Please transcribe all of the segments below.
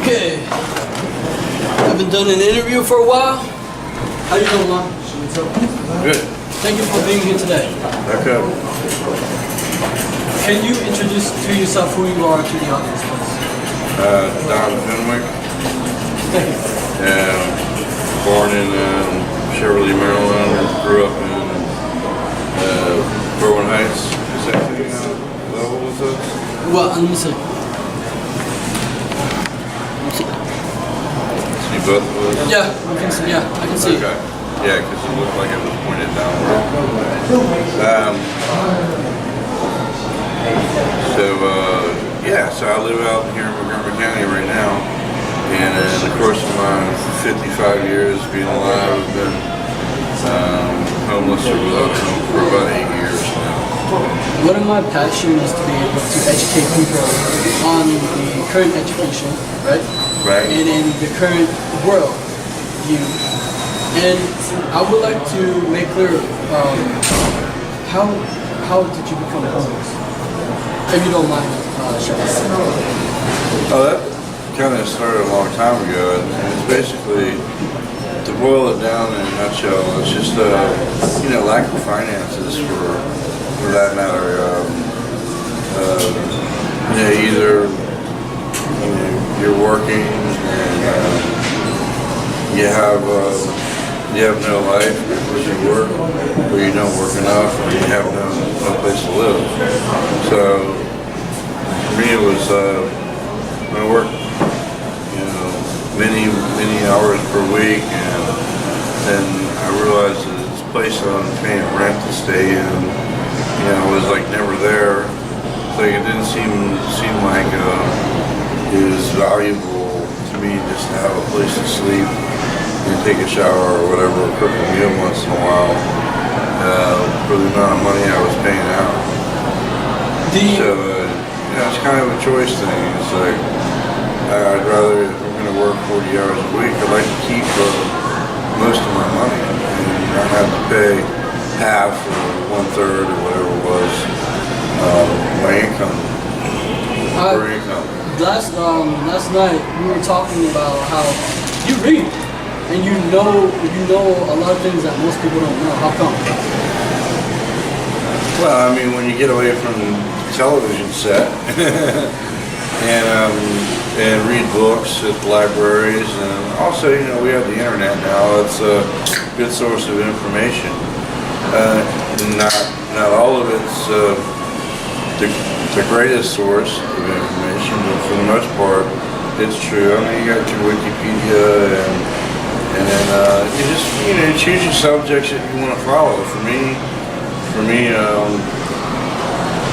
Okay. Haven't done an interview for a while. How you doing, Lon? Good. Thank you for being here today. Okay. Can you introduce to yourself who you are to the audience, please? Don Fenwick. Thank you. Born in Cheverly, Maryland. Grew up in Berwyn Heights. Is that the level with us? Well, let me see. See both of us? Yeah, I can see. Yeah, I can see. Okay. Yeah, because it looked like it was pointed down. So I live out here in Montgomery County right now, and in the course of my 55 years being alive, I've been homeless for about 8 years now. One of my passions is to be able to educate people on the current education, right? Right. And in the current world, and I would like to make clear how did you become homeless? If you don't mind sharing. Oh, that kind of started a long time ago, and it's basically, to boil it down in a nutshell, it's just lack of finances for that matter. Either you're working and you have no life because you work, or you don't work enough, or you have no place to live. So for me, it was I worked many hours per week, and then I realized that this place that I'm paying rent to stay in, was like never there. So it didn't seem like it was valuable to me just to have a place to sleep and take a shower or whatever, or cook a meal once in a while for the amount of money I was paying out. It's kind of a choice thing. It's like I'd rather, if I'm going to work 40 hours a week, I'd like to keep most of my money and not have to pay half or 1/3 or whatever it was my income. Per income. Last night we were talking about how you read and you know a lot of things that most people don't know. How come? Well, I mean, when you get away from the television set and read books at libraries, and also we have the internet now. It's a good source of information. Not all of it's the greatest source of information, but for the most part, it's true. I mean, you got your Wikipedia, and then you just choose your subjects that you want to follow. For me,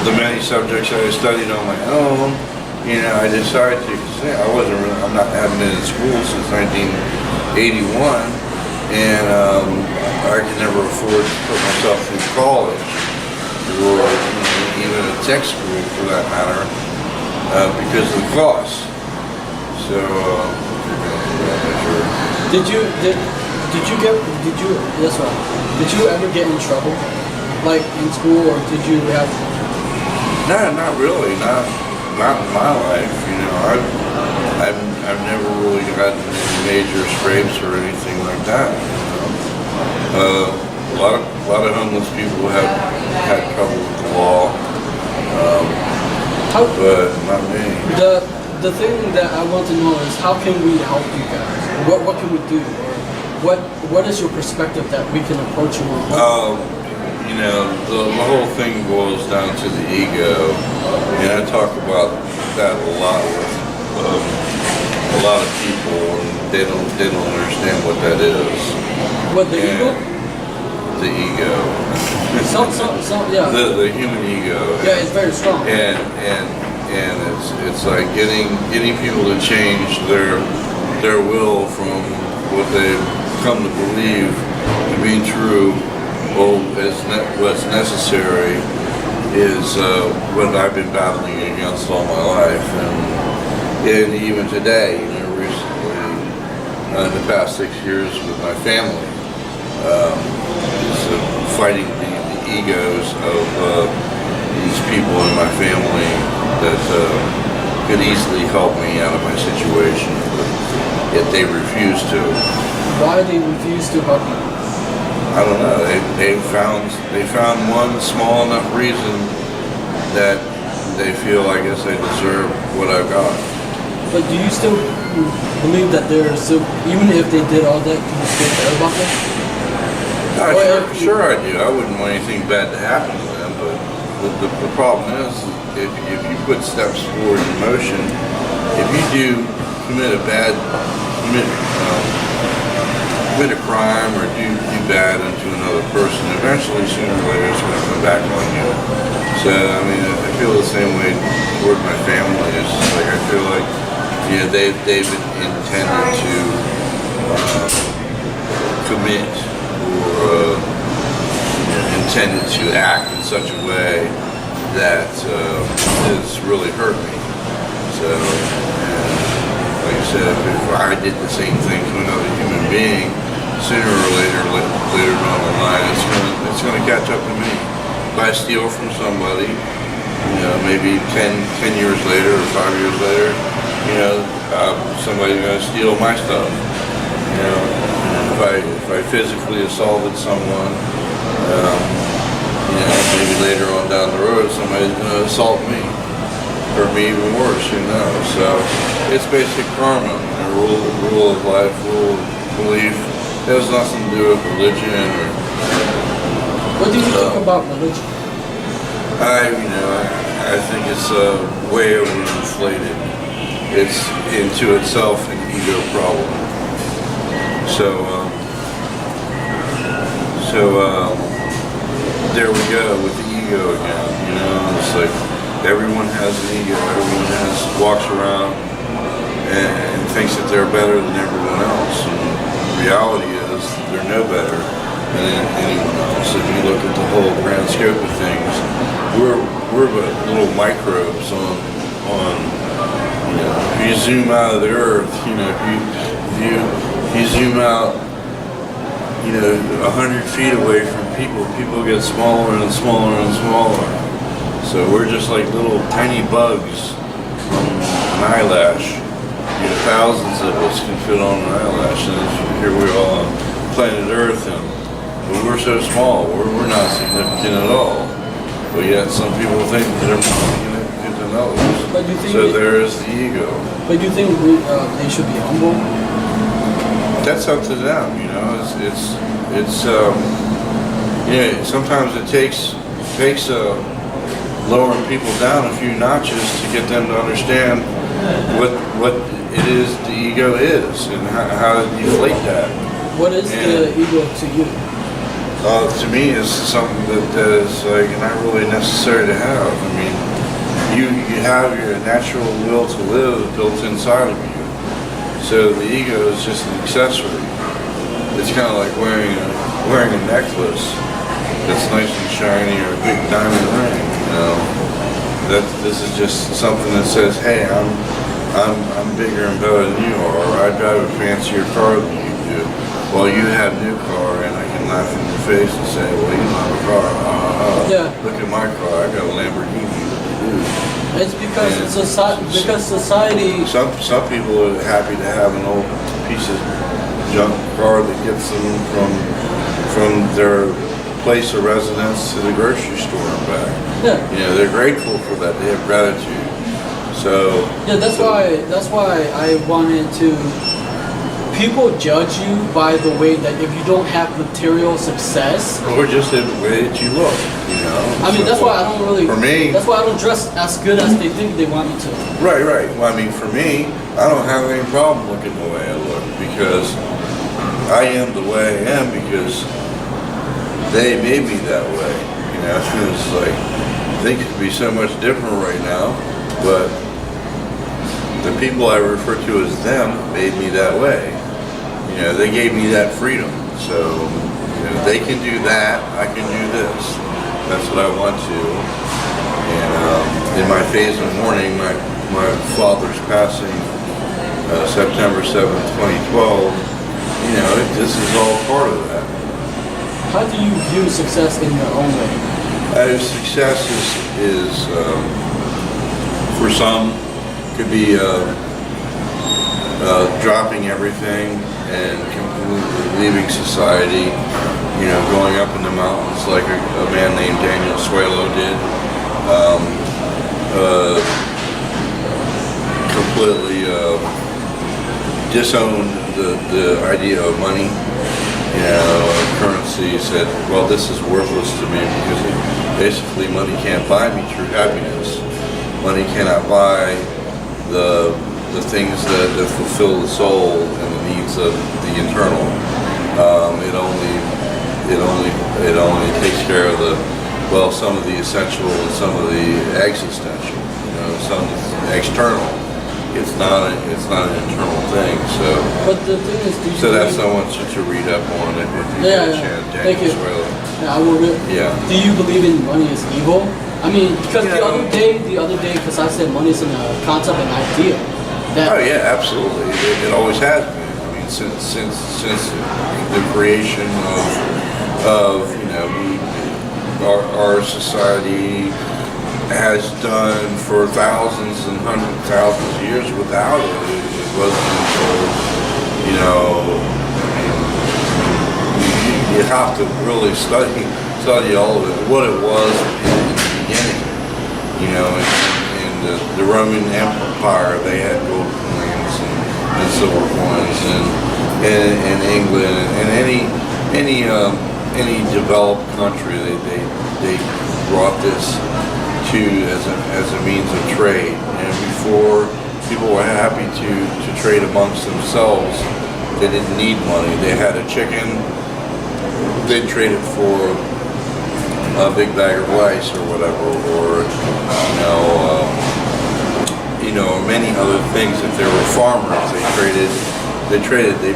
the many subjects I studied on my own, I decided to. I'm not having been in school since 1981, and I could never afford to put myself through college or even a tech school for that matter because of the cost. So Did you ever get in trouble, like in school, or did you have? No, not really. Not in my life. I've never really gotten any major scrapes or anything like that. A lot of homeless people have had trouble with the law, but not me. The thing that I want to know is how can we help you guys? What can we do? Or what is your perspective that we can approach you with? The whole thing boils down to the ego, and I talk about that a lot with a lot of people, and they don't understand what that is. What, the ego? The ego. Yeah. The human ego. Yeah, it's very strong. And it's like getting people to change their will from what they've come to believe to be true. What's necessary is what I've been battling against all my life, and even today, recently, in the past 6 years with my family, is fighting the egos of these people in my family that could easily help me out of my situation, but yet they refuse to. Why they refuse to help you? I don't know. They found one small enough reason that they feel, I guess, I deserve what I've got. But do you still believe that they're still, even if they did all that, can you still care about them? Sure I do. I wouldn't want anything bad to happen to them, but the problem is, if you put steps forward in motion, if you do commit a crime or do bad unto another person, eventually, sooner or later, it's going to come back on you. So, I mean, I feel the same way toward my family. It's just like, I feel like, they've intended to commit or intended to act in such a way that has really hurt me. So, like I said, if I did the same thing to another human being, sooner or later down the line, it's going to catch up to me. If I steal from somebody, maybe 10 years later or 5 years later, somebody's going to steal my stuff. If I physically assaulted someone, maybe later on down the road, somebody's going to assault me, or me even worse, So it's basic karma, rule of life, rule of belief. It has nothing to do with religion. What do you think about religion? I think it's way overinflated. It's into itself an ego problem. So there we go with the ego again. It's like everyone has an ego. Everyone walks around and thinks that they're better than everyone else. And the reality is they're no better than anyone else. If you look at the whole grand scope of things, we're but little microbes on if you zoom out of the earth, if you zoom out 100 feet away from people get smaller and smaller and smaller. So we're just like little tiny bugs on an eyelash. Thousands of us can fit on an eyelash, and here we are on planet Earth, but we're so small, we're not significant at all. But yet some people think that they're more significant than others. But do you think so there is the ego. But do you think they should be humble? That's up to them, sometimes it takes lowering people down a few notches to get them to understand what it is the ego is and how to deflate that. What is the ego to you? To me, it's something that is not really necessary to have. I mean, you have your natural will to live built inside of you. So the ego is just an accessory. It's kind of like wearing a necklace that's nice and shiny or a big diamond ring. That this is just something that says, hey, I'm bigger and better than you are, or I drive a fancier car than you do. Well, you have a new car, and I can laugh in your face and say, well, you don't have a car. Look at my car. I got a Lamborghini. It's because society. Some people are happy to have an old piece of junk car that gets them from their place of residence to the grocery store and back. Yeah. They're grateful for that. They have gratitude. So that's why I wanted to. People judge you by the way that if you don't have material success, or just the way that you look. I mean, that's why I don't really. For me, that's why I don't dress as good as they think they want me to. Right. Well, I mean, for me, I don't have any problem looking the way I look because I am the way I am because they made me that way. It's like things could be so much different right now, but the people I refer to as them made me that way. They gave me that freedom. So, they can do that, I can do this. That's what I want to. And in my phase of mourning, my father's passing September 7th, 2012, this is all part of that. How do you view success in your own way? Success is for some, could be dropping everything and completely leaving society, you know, going up in the mountains like a man named Daniel Suelo did. Completely disowned the idea of money. You know, currency said, well, this is worthless to me because basically money can't buy me true happiness. Money cannot buy the things that fulfill the soul and the needs of the internal. It only takes care of some of the essential and some of the existential. You know, some external. It's not an internal thing. So. But the thing is, so that's someone to read up on it if you get a chance. Thank you. Yeah, I will. Yeah. Do you believe in money is evil? I mean, because the other day, because I said money is a concept, an idea. Oh yeah, absolutely. It always has been. I mean, since the creation of you know our society has done for thousands and hundreds of thousands of years without it. It wasn't until, you know, you have to really study all of it, what it was in the beginning. You know, in the Roman Empire, they had gold coins and silver coins, and in England and any developed country, they brought this to as a means of trade. And before, people were happy to trade amongst themselves. They didn't need money. They had a chicken, they'd trade it for a big bag of rice or whatever, or many other things. If they were farmers, they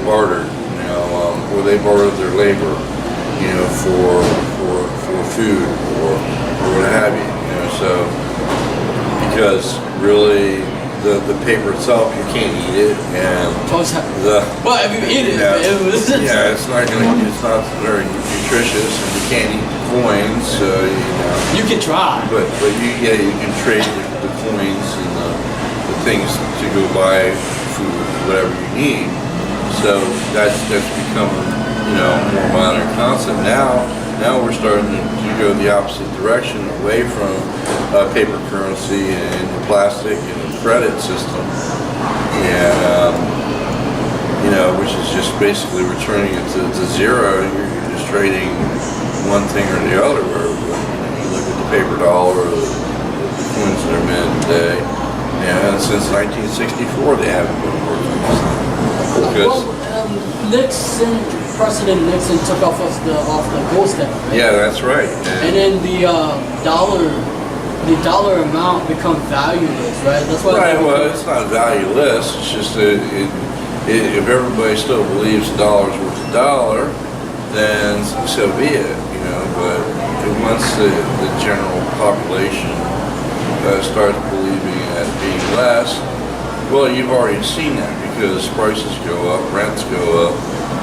bartered, or they bartered their labor, for food or what have you. So, because really the paper itself, you can't eat it, and well, if you eat it, it's not very nutritious, and you can't eat the coins. So you can try, but you can trade the coins and the things to go buy food, whatever you need. So that's become a more modern concept now. Now we're starting to go the opposite direction, away from paper currency and plastic and the credit system, and which is just basically returning it to zero. You're just trading one thing or the other. Where you look at the paper dollar, or the coins that are minted today, and since 1964 they haven't been working. President Nixon took off the gold standard, right? Yeah, that's right. And then the dollar amount becomes valueless, right? That's why. Right. Well, it's not valueless. It's just that if everybody still believes the dollar's worth a dollar, then so be it. But once the general population starts believing it being less, well, you've already seen that, because prices go up, rents go up,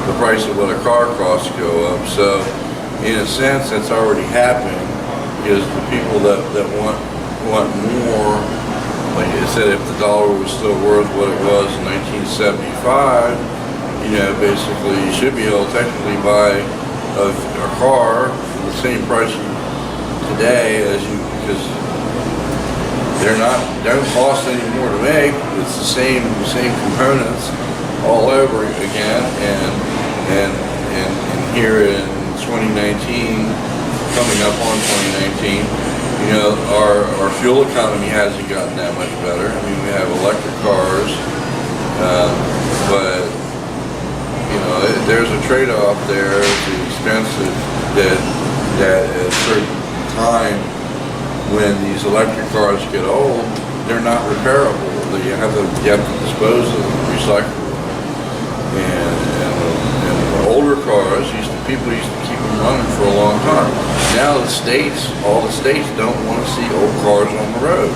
the price of what a car costs go up. So, in a sense, that's already happening, because the people that want more, like I said, if the dollar was still worth what it was in 1975, basically you should be able to technically buy a car for the same price today because they don't cost any more to make. It's the same components all over again, and here in 2019, coming up on 2019, our fuel economy hasn't gotten that much better. I mean, we have electric cars, but there's a trade-off there. It's expensive that at a certain time, when these electric cars get old, they're not repairable. You have to dispose of them, recycle them. And older cars, people used to keep them running for a long time. Now all the states don't want to see old cars on the road.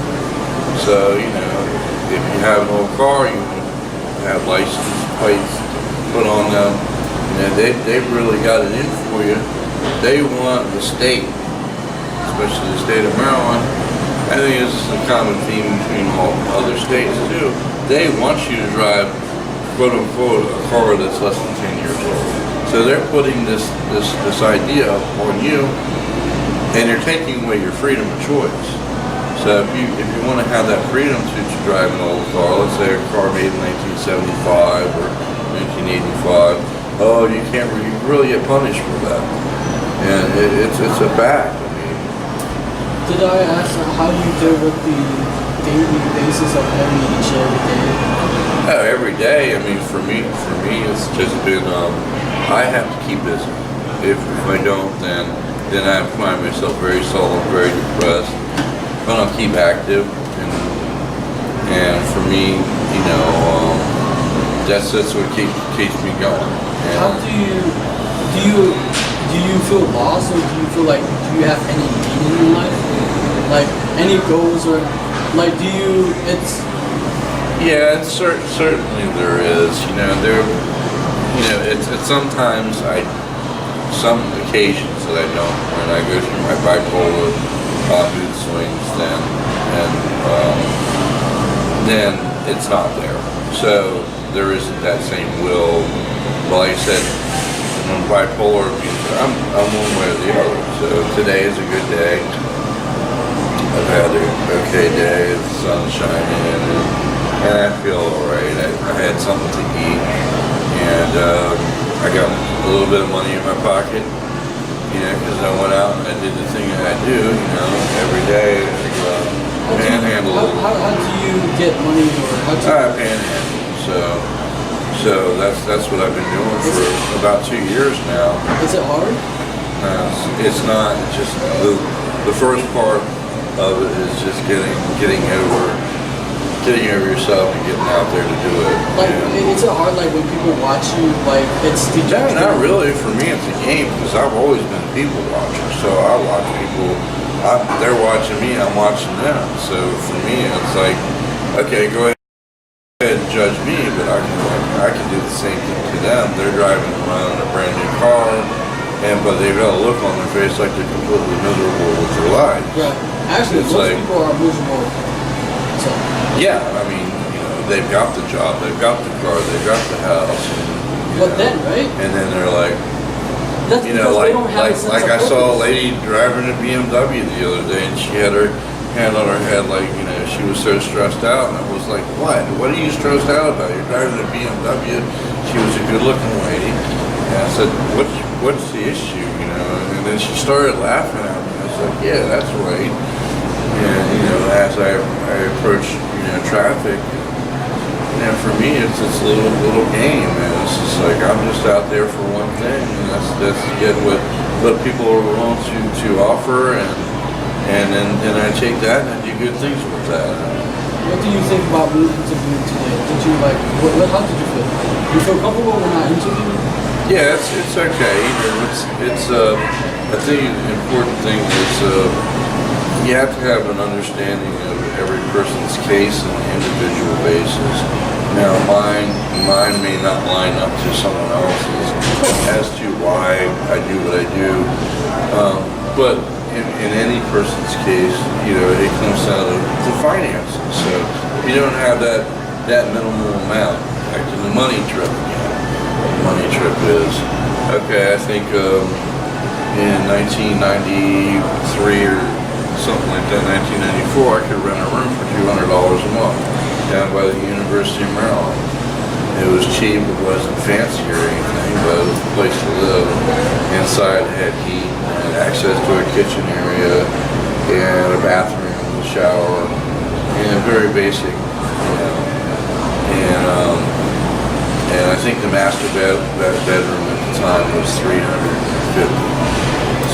So, if you have an old car, you have license plates put on them. They've really got it in for you. They want the state, especially the state of Maryland, I think this is a common theme between all other states too. They want you to drive, quote unquote, a car that's less than 10 years old. So they're putting this idea on you, and you're taking away your freedom of choice. So if you want to have that freedom to drive an old car, let's say a car made in 1975 or 1985, oh, you really get punished for that, and it's a fact. I mean, did I ask how do you deal with the daily basis of having each every day? every day. I mean, for me, it's just been I have to keep busy. If I don't, then I find myself very sullen, very depressed. But I'll keep active, and for me, that's what keeps me going. And How do you feel lost, or do you feel like do you have any meaning in life? Like any goals, or like do you? certainly there is. It's sometimes some occasions that I don't, when I go through my bipolar mood swings, then it's not there. So there isn't that same will. Well, like I said, when bipolar means I'm one way or the other. So today is a good day. I've had an okay day. The sun's shining, and I feel alright. I had something to eat, and I got a little bit of money in my pocket. Because I went out and I did the thing that I do, every day. I go out and panhandle. How do you get money, or how do you? I panhandle. So that's what I've been doing for about 2 years now. Is it hard? It's not. It's just the first part of it is just getting over yourself and getting out there to do it. Like, is it hard, like, when people watch you, like, it's the No, not really. For me, it's a game, because I've always been a people watcher. So I watch people, they're watching me, I'm watching them. So for me, it's like, okay, go ahead and judge me, but I can do the same thing to them. They're driving around in a brand new car, but they've got a look on their face like they're completely miserable with their life. Yeah, actually, It's most like, people are miserable. So. Yeah, I mean, they've got the job, they've got the car, they've got the house. But then, right? And then they're like, That's because they don't have a sense like of I saw a purpose. lady driving a BMW the other day, and she had her hand on her head, like, she was so stressed out, and I was like, what are you stressed out about? You're driving a BMW. She was a good-looking lady, and I said, what's the issue, And then she started laughing at me. I said, yeah, that's right. And as I approach traffic, for me it's a little game, and it's just like I'm just out there for one thing, and that's to get what people are willing to offer, and then I take that and I do good things with that. What do you think about being interviewed today? Did you how did you feel? You feel comfortable when I interviewed? Yeah, it's okay. I think the important thing is you have to have an understanding of every person's case on an individual basis. Now, mine may not line up to someone else's as to why I do what I do, but in any person's case, it comes down to finances. So if you don't have that minimal amount, back to the money trip again. The money trip is, okay, I think in 1993 or something like that, 1994, I could rent a room for $200 a month down by the University of Maryland. It was cheap, it wasn't fancy or anything, but it was a place to live. Inside it had heat, and access to a kitchen area, and a bathroom, a shower, and very basic, And I think the master bedroom at the time was $350.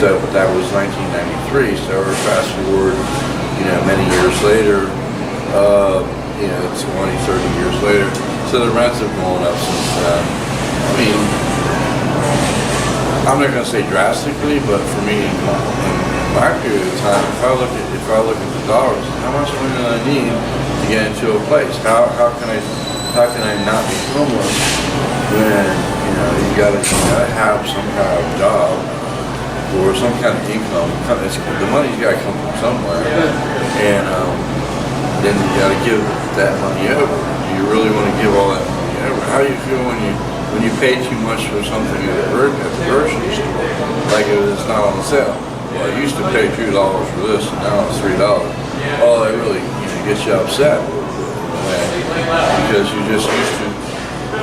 So, but that was 1993. So, we're fast forward, many years later, 20, 30 years later. So the rents have gone up since then. I mean, I'm not going to say drastically, but for me, in my period of time, if I look at the dollars, how much money do I need to get into a place? How can I not be homeless when you got to have some kind of job? or some kind of income. The money's got to come from somewhere, and then you got to give that money over. Do you really want to give all that money over? How do you feel when you pay too much for something at the grocery store, like it's not on sale? Well, I used to pay $2 for this, and now it's $3. Oh, that really gets you upset because you're just used to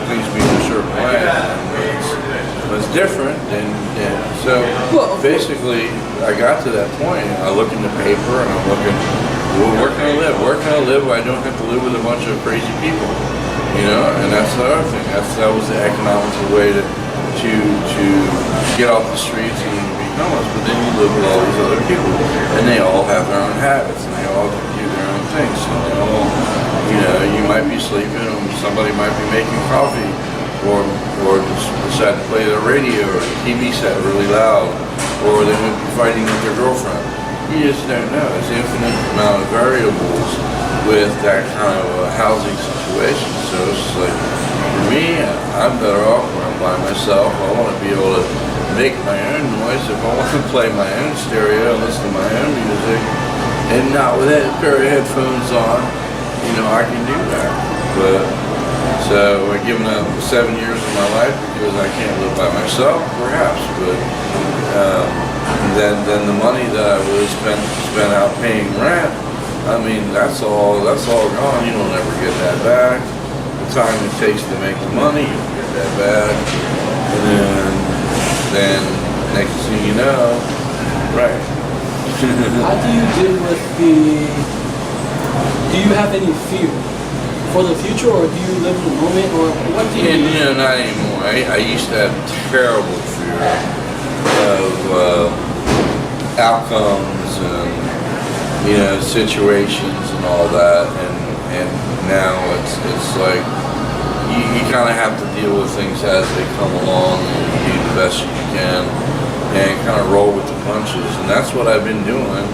things being a certain way. It's different, and so basically, I got to that point. I look in the paper, and I'm looking, well, where can I live? Where can I live where I don't have to live with a bunch of crazy people? And that's the other thing. That was the economical way to get off the streets and be homeless. But then you live with all these other people, and they all have their own habits, and they all do their own things. And they all, you might be sleeping, and somebody might be making coffee, or just decide to play their radio or the TV set really loud, or they might be fighting with their girlfriend. You just don't know. There's an infinite amount of variables with that kind of housing situation. So it's just like, for me, I'm better off when I'm by myself. I want to be able to make my own noise. If I want to play my own stereo and listen to my own music, and not with a pair of headphones on, I can do that. But so I've given up 7 years of my life because I can't live by myself, perhaps. But then the money that I would have spent out paying rent, I mean, that's all gone. You don't ever get that back. The time it takes to make the money, you don't get that back. And then next thing you know, right. How do you deal with do you have any fear for the future, or do you live in the moment, or what do you do? Not anymore. I used to have terrible fear of outcomes and situations and all that, and now it's like you kind of have to deal with things as they come along, and you do the best you can and kind of roll with the punches, and that's what I've been doing.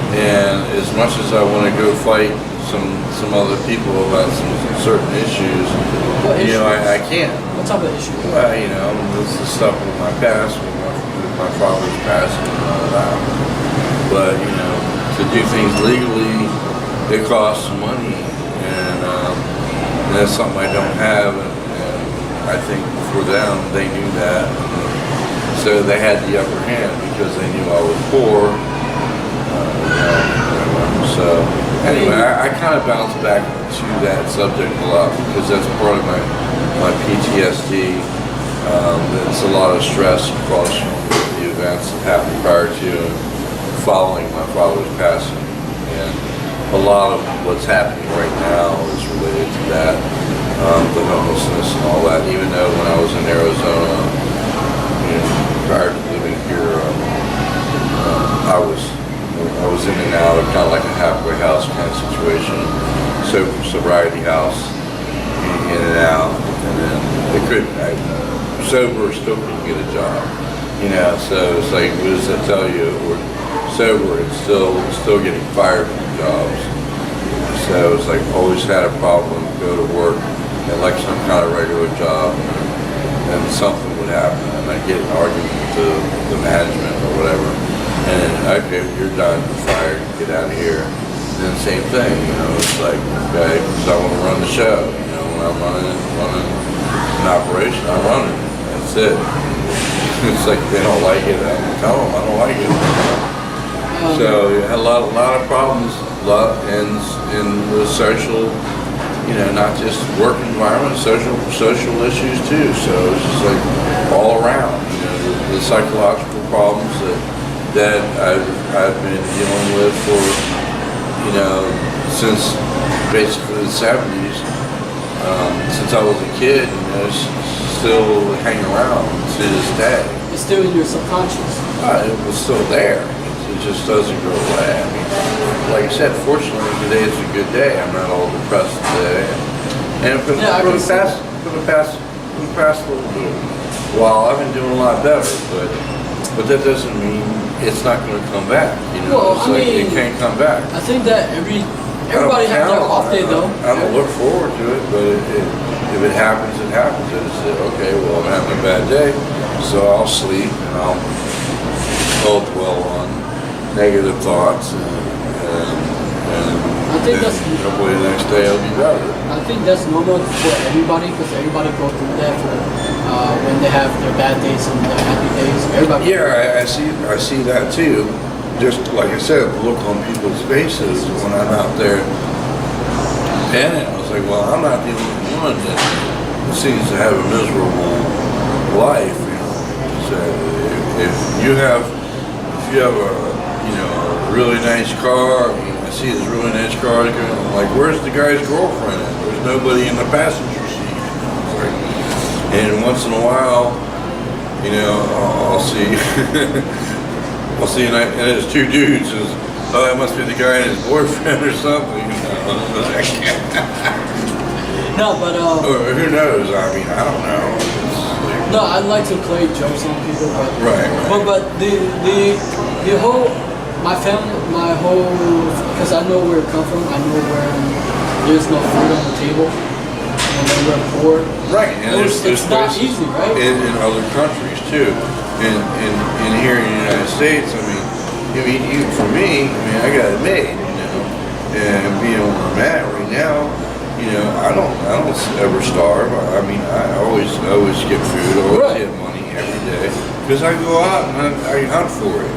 And as much as I want to go fight some other people about some certain issues, I can't. What type of issue? Well, this is stuff with my past, with my father's passing and all that. But to do things legally, it costs some money, and that's something I don't have. And I think for them, they knew that, so they had the upper hand because they knew I was poor. So anyway, I kind of bounce back to that subject a lot because that's part of my PTSD. It's a lot of stress across the events that happened prior to and following my father's passing, and a lot of what's happening right now is related to that, the homelessness and all that. Even though when I was in Arizona, prior to living here, I was in and out of kind of like a halfway house kind of situation, sobriety house, in and out, and then sober still couldn't get a job, so it's like, what does that tell you? We're sober and still getting fired from jobs. So it's like always had a problem, go to work and like some kind of regular job, and something would happen, and I'd get an argument with the management or whatever. And then, okay, you're done, you're fired, get out of here. And then same thing, it's like, okay, because I want to run the show. When I'm running an operation, I'm running it. That's it. It's like they don't like it, I tell them I don't like it. So you had a lot of problems, in the social, not just work environment, social issues too. So it's just like all around, the psychological problems that I've been dealing with for, since basically the 70s, since I was a kid, still hanging around to this day. It's still in your subconscious. It was still there. It just doesn't go away. I mean, like I said, fortunately today is a good day. I'm not all depressed today. And for the past little bit while, I've been doing a lot better, but that doesn't mean it's not going to come back. It can't come back. I think that everybody has their off day though. I don't look forward to it, but if it happens, it happens. And it's okay, well, I'm having a bad day, so I'll sleep and I'll I'll dwell on negative thoughts, I think that's. hopefully the next day I'll be better. I think that's normal for everybody because everybody goes through that for when they have their bad days and their happy days. Everybody. Yeah, I see that too. Just like I said, the look on people's faces when I'm out there. And I was like, well, I'm not the only one that seems to have a miserable life. You know, so if you have a a really nice car. I see this really nice car. I'm like, where's the guy's girlfriend? There's nobody in the passenger seat. And once in a while, I'll see, and there's two dudes. Oh, that must be the guy and his boyfriend or something. No, but or who knows? I mean, I don't know. No, I'd like to play jokes on people, but right. But the whole because I know where it come from. I know where there's no food on the table, and then we're poor. Right, and it's not easy, right? In other countries too, and here in the United States, I mean, even for me, I got it made, and being where I'm at right now, I don't ever starve. I mean, I always get food, I always get money every day, because I go out and I hunt for it,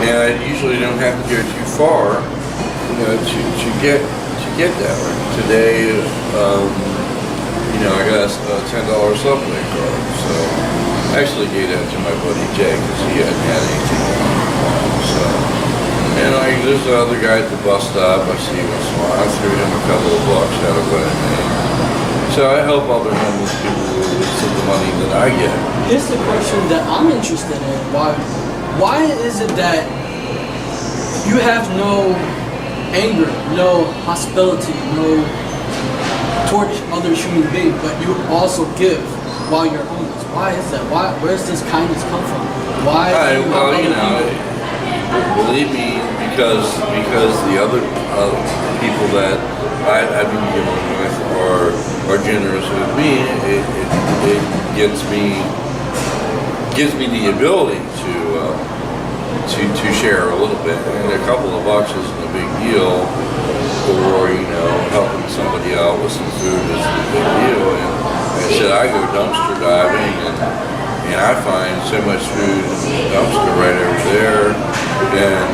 and I usually don't have to go too far, to get that. Like today, I got a $10 subway card, so I actually gave that to my buddy Jay because he hadn't had anything in a while. So, and there's the other guy at the bus stop I see once in a while. I threw him a couple of bucks out of what I made. So I help other homeless people with some of the money that I get. Here's the question that I'm interested in. Why is it that you have no anger, no hostility, no towards other human beings, but you also give while you're homeless? Why is that? Where's this kindness come from? Why? Believe me, because the other people that I've been dealing with are generous with me. It gives me the ability to share a little bit, and a couple of bucks isn't a big deal, or helping somebody out with some food isn't a big deal. And like I said, I go dumpster diving, and I find so much food in the dumpster right over there, and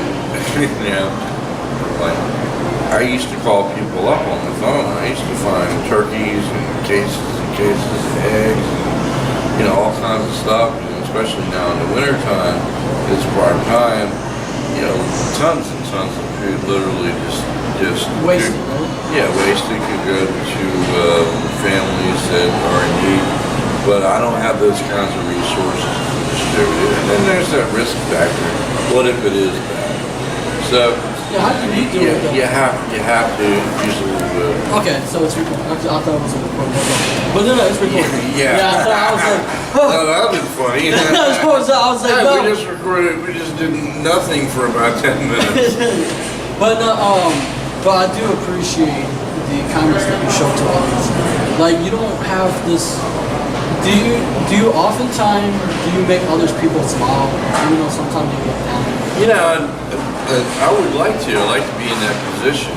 like I used to call people up on the phone. I used to find turkeys and cases of eggs, and all kinds of stuff. Especially now in the wintertime, it's prime time. Tons and tons of food, literally just wasted. Wasted could go to families that are in need. But I don't have those kinds of resources to distribute it. And then there's that risk factor. What if it is bad? So how do you do it? You have to use a little bit. Okay, so it's recording. I thought it was recording. But no, it's recording. Yeah. I was like, no, that would be funny. I was like, no. We just recorded. We just did nothing for about 10 minutes. But I do appreciate the kindness that you show to others. Like you don't have this. Do you oftentimes make others people smile? Even though sometimes you get down. I would like to. I like to be in that position.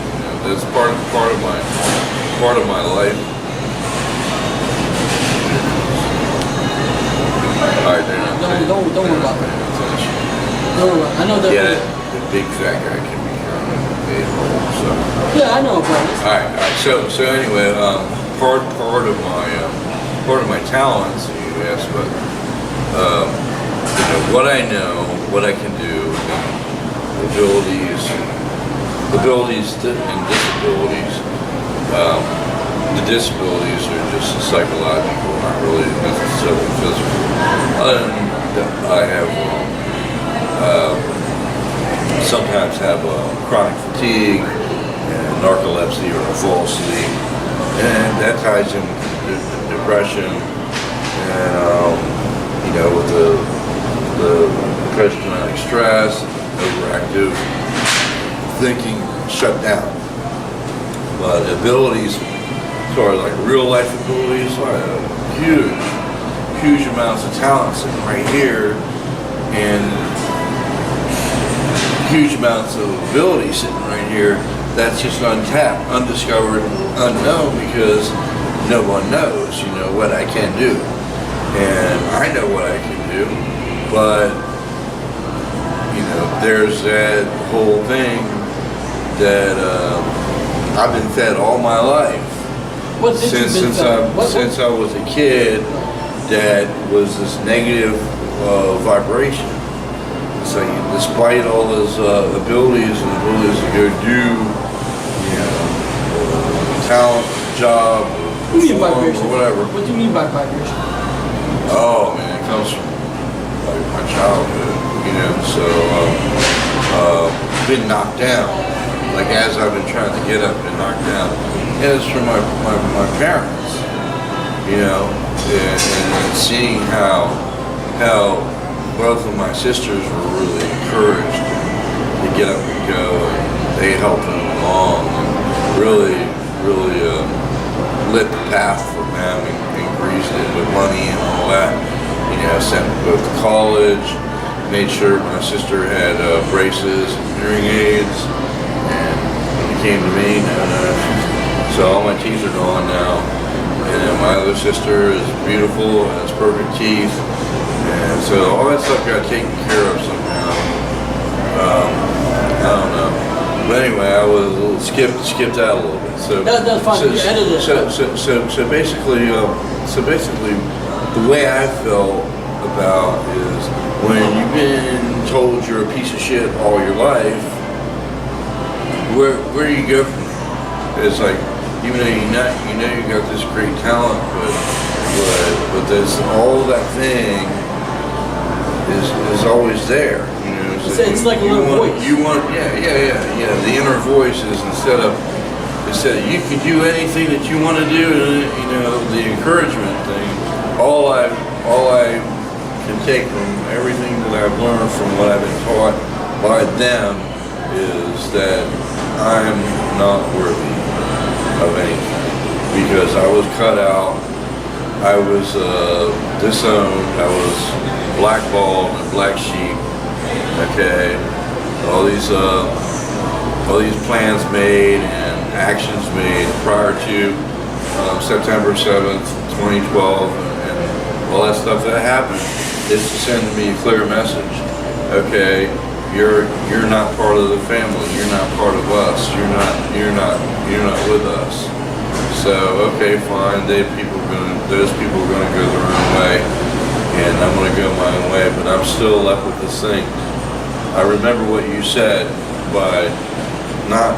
That's part of my life. All right, don't worry about that. Don't worry about it. I know that. Yeah, the big fat guy can be kind of a so. Yeah, I know about it. All right. So anyway, part of my talents, you asked, but what I know, what I can do. Abilities and disabilities. The disabilities are just psychological, not really necessarily physical. I have sometimes have chronic fatigue and narcolepsy or a false sleep, and that ties in with depression and with the post-traumatic stress. Overactive thinking shut down. But abilities, as far as like real life abilities, I have huge amounts of talent sitting right here, and huge amounts of ability sitting right here that's just untapped, undiscovered, unknown, because no one knows, what I can do. And I know what I can do, but, there's that whole thing that I've been fed all my life. What did you Since I was a kid, that was this negative vibration. So despite all those abilities and abilities to go do, talent, job, what do you mean vibration? or whatever. What do you mean by vibration? Oh man, it comes from like my childhood, so been knocked down. Like as I've been trying to get up and knocked down. And it's from my parents, and seeing how both of my sisters were really encouraged to get up and go, and they helped them along and really lit the path for them and greased it with money and all that. Sent them both to college, made sure my sister had braces and hearing aids, and when it came to me, so all my teeth are gone now, and then my other sister is beautiful and has perfect teeth, and so all that stuff got taken care of somehow. I don't know, but anyway, I was a little skipped out a little bit. So that's fine. You edited it. So basically, the way I felt about is when you've been told you're a piece of shit all your life, where do you go from there? It's like, even though you got this great talent, but there's all that thing is always there. It's like a little voice. The inner voice is instead of you can do anything that you want to do, the encouragement thing. All I can take from everything that I've learned from what I've been taught by them is that I'm not worthy of anything, because I was cut out, I was disowned, I was blackballed and black sheep. Okay, all these plans made and actions made prior to September 7th, 2012, and all that stuff that happened is to send me a clear message. Okay, you're not part of the family. You're not part of us. You're not with us. So okay, fine. Those people are gonna go their own way, and I'm gonna go my own way. But I'm still left with this thing. I remember what you said, by not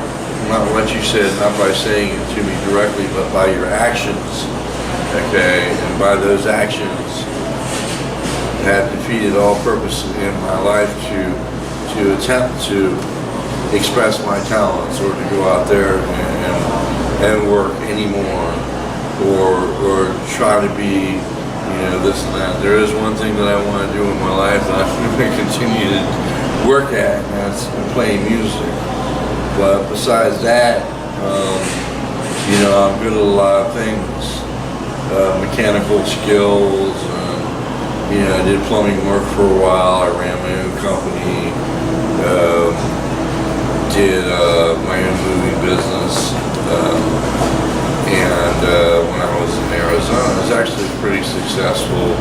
what you said, not by saying it to me directly, but by your actions. Okay, and by those actions, have defeated all purpose in my life to attempt to express my talents, or to go out there and work anymore, or try to be, this and that. There is one thing that I want to do in my life that I'm going to continue to work at, and that's playing music. But besides that, I'm good at a lot of things, mechanical skills. I did plumbing work for a while. I ran my own company, did my own movie business, and when I was in Arizona, I was actually pretty successful.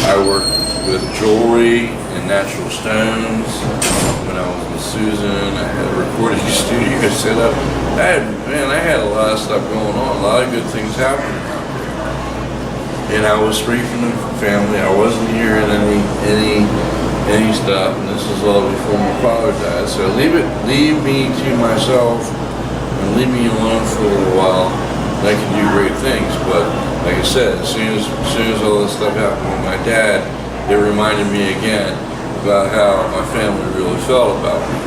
I worked with jewelry and natural stones. When I was with Susan, I had a recording studio set up. I had a lot of stuff going on. A lot of good things happening. And I was free from the family. I wasn't hearing any stuff, and this is all before my father died. So leave me to myself, and leave me alone for a little while, and I can do great things. But like I said, as soon as all this stuff happened with my dad, it reminded me again about how my family really felt about me.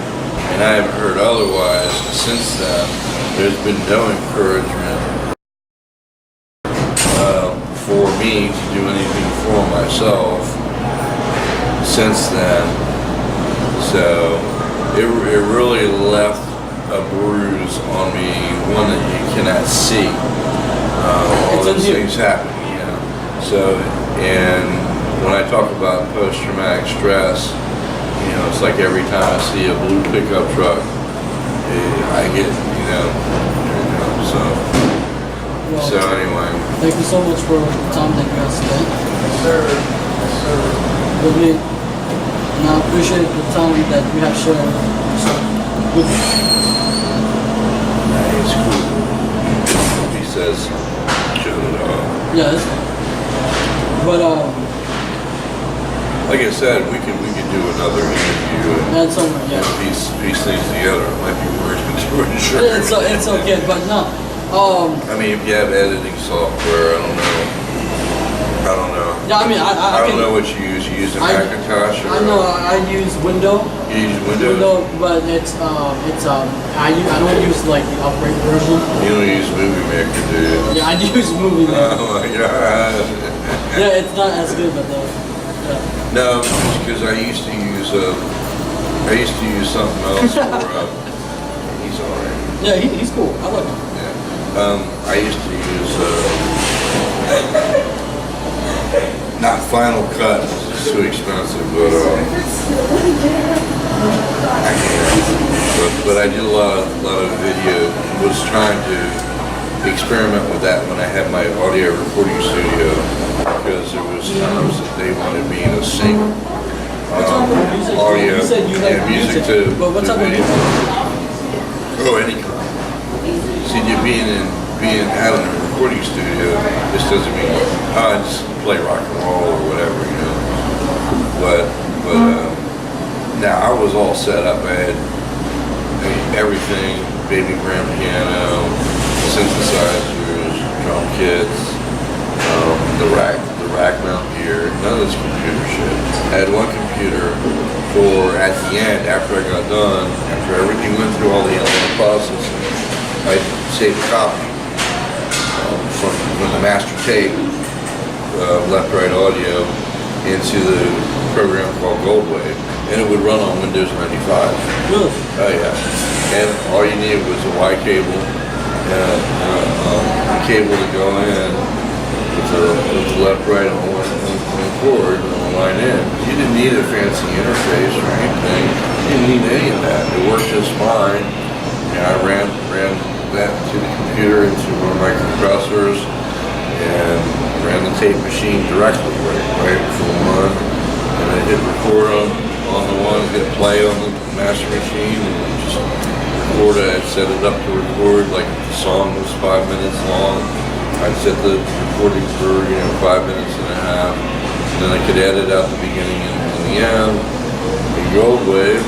And I haven't heard otherwise since then. There's been no encouragement for me to do anything for myself since then. So it really left a bruise on me, one that you cannot see. All those things happen, So, and when I talk about post-traumatic stress, you know, it's like every time I see a blue pickup truck, I get, you know, so. Well, So anyway. thank you so much for the time that you guys spent. Yes, sir. Yes, sir. With me. And I appreciate the time that you have shared with me. It's cool. He says, shut it off. Yes. But like I said, we could do another interview and piece things together. It might be worth doing, sure. It's okay, but no. I mean, if you have editing software, I don't know. Yeah, I mean, I don't know what you use. You use a Macintosh or? I know I use Windows. You use Windows? But I don't use like the upgrade version. You don't use Movie Maker, do you? Yeah, I do use Movie Maker. Oh my God. Yeah, it's not as good, but yeah. No, because I used to use something else for. He's alright. Yeah, he's cool. I like him. Yeah. I used to use not Final Cut, it's too expensive, but I did a lot of video. Was trying to experiment with that when I had my audio recording studio, because there was times that they wanted me to sing audio, You said you like music to what type of video. music? Oh, any kind. See, you being out in a recording studio, this doesn't mean I just play rock and roll or whatever, you know. But now I was all set up. I had everything: baby grand piano, synthesizers, drum kits, the rack mount gear. None of this computer shit. I had one computer for at the end, after I got done, after everything went through all the processing, I saved a copy from the master tape, left-right audio, into the program called Goldwave, and it would run on Windows 95. Really? Oh yeah. And all you needed was a Y cable, and a cable to go in with the left-right on one cord and one line in. You didn't need a fancy interface or anything. You didn't need any of that. It worked just fine. And I ran that to the computer into one of my compressors and ran the tape machine directly right from one, and I hit record on the one, hit play on the master machine, and just record it. I'd set it up to record like if the song was 5 minutes long. I'd set the recording for 5 minutes and a half, and then I could edit out the beginning and the end in Goldwave,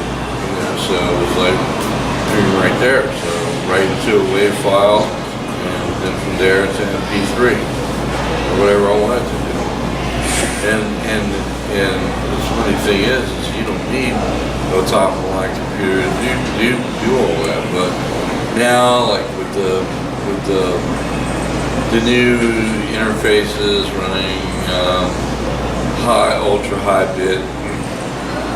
so it was like right there. So right into a WAV file, and then from there to MP3, or whatever I wanted to do. And the funny thing is you don't need no top of the line computer to do all that. But now, like with the new interfaces running ultra high bit.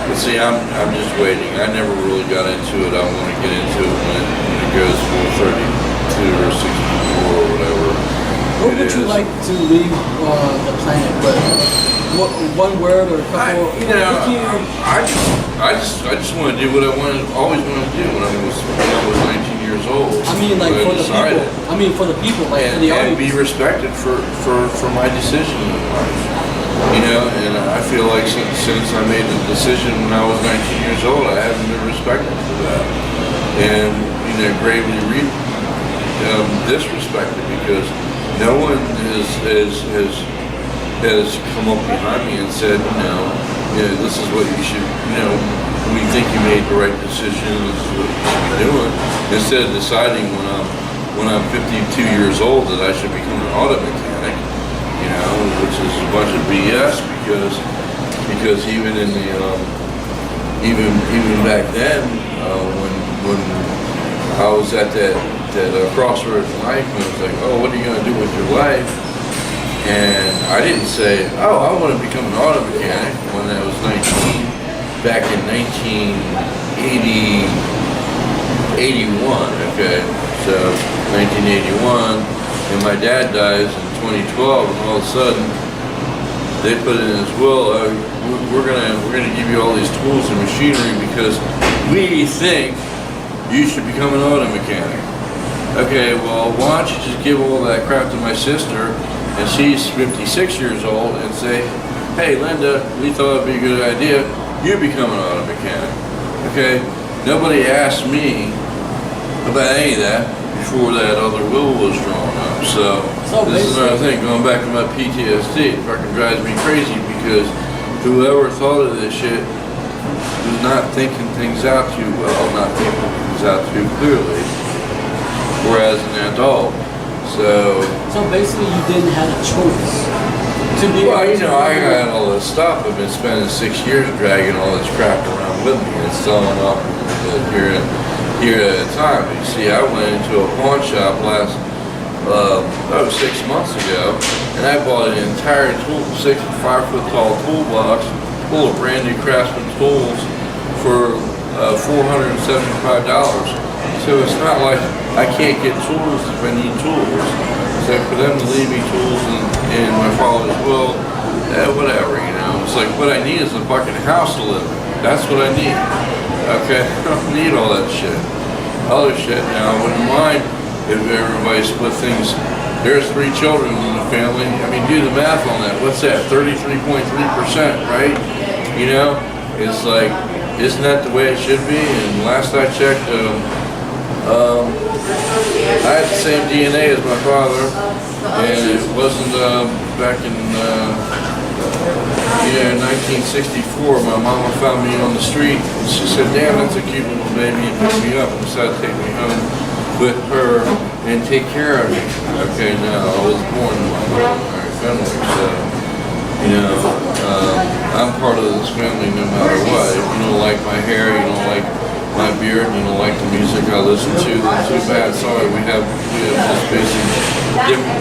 But see, I'm just waiting. I never really got into it. I want to get into it when it goes 432 or 64 or whatever. What would you like to leave the planet with? One word or a couple? I just want to do what I always wanted to do when I was 19 years old. I mean, like for the people. I mean, for the people, like for the audience. And be respected for my decision in life. And I feel like since I made the decision when I was 19 years old, I haven't been respected for that, and gravely disrespected, because no one has come up behind me and said, this is what you should, we think you made the right decision, this is what you should be doing, instead of deciding when I'm 52 years old that I should become an auto mechanic. Which is a bunch of BS, because even in the even back then, when I was at that crossroads in life, and I was like, oh, what are you going to do with your life? And I didn't say, oh, I want to become an auto mechanic when I was 19, back in 1981. Okay, so 1981, and my dad dies in 2012, and all of a sudden, they put in as well, we're gonna give you all these tools and machinery because we think you should become an auto mechanic. Okay, well, why don't you just give all that crap to my sister, and she's 56 years old, and say, hey, Linda, we thought it'd be a good idea, you become an auto mechanic. Okay, nobody asked me about any of that before that other will was drawn up. So this is another thing, going back to my PTSD, it fucking drives me crazy because whoever thought of this shit was not thinking things out too well, not thinking things out too clearly, whereas an adult. So basically you didn't have a choice to be. Well, you know, I got all this stuff. I've been spending 6 years dragging all this crap around with me and selling off here at a time. You see, I went into a pawn shop 6 months ago, and I bought an entire 5-foot tall toolbox full of brand new Craftsman tools for $475. So it's not like I can't get tools if I need tools. So for them to leave me tools and my father's will, whatever, you know. It's like what I need is a fucking house to live in. That's what I need. Okay, I don't need all that shit. Other shit now, I wouldn't mind if everybody split things. There's 3 children in the family. I mean, do the math on that. What's that? 33.3%, right? You know, it's like, isn't that the way it should be? And last I checked, I had the same DNA as my father, and it wasn't back in 1964. My mama found me on the street, and she said, "Damn, that's a cute little baby," and picked me up and decided to take me home with her and take care of me. Okay, now I was born in Fenwick, so you know I'm part of this family no matter what. If you don't like my hair, you don't like my beard, you don't like the music I listen to, then too bad. Sorry, we have just basic,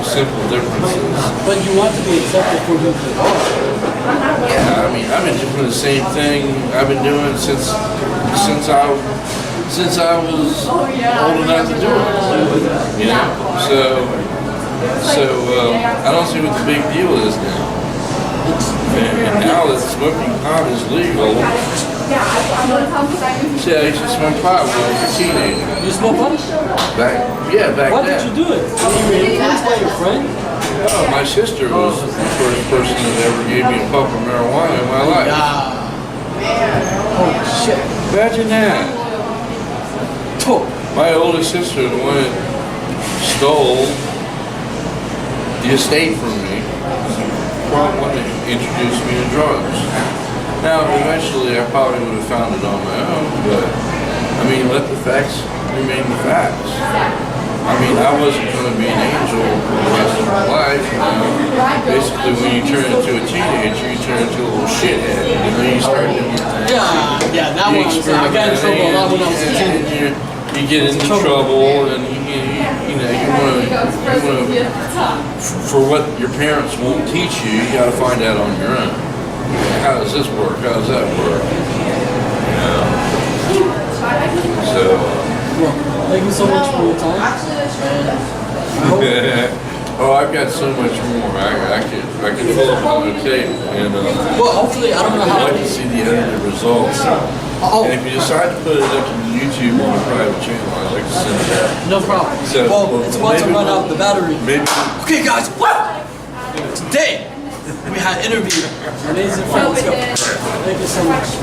simple differences. But you want to be accepted for who you are. Yeah, I mean, I've been doing the same thing I've been doing since I was old enough to do it. You know, so I don't see what the big deal is now. And now that smoking pot is legal, see, I used to smoke pot when I was a teenager. You smoke pot? Back Why then. did you do it? You were influenced by your friend? Oh, my sister was the first person that ever gave me a puff of marijuana in my life. Oh shit. Imagine that. My oldest sister, the one that stole the estate from me, wanted to introduce me to drugs. Now, eventually, I probably would have found it on my own, but, I mean, let the facts remain the facts. I mean, I wasn't going to be an angel for the rest of my life, you know. Basically, when you turn into a teenager, you turn into a little shithead, you know, you start doing things. Yeah, that one, I got in trouble a lot when I was a teenager. You get into trouble, and you want to, for what your parents won't teach you, you got to find out on your own. How does this work? How does that work? You know. So. Well, thank you so much for your time. Oh, I've got so much more. I could fill up on the tape, and well, hopefully, I don't know how. I'd like to see the edited results. And if you decide to put it up on YouTube on a private channel, I'd like to send it out. No problem. So, well, it's about to run out the battery. Maybe. Okay, guys. Today we had an interview. Amazing friend. Let's go. Thank you so much.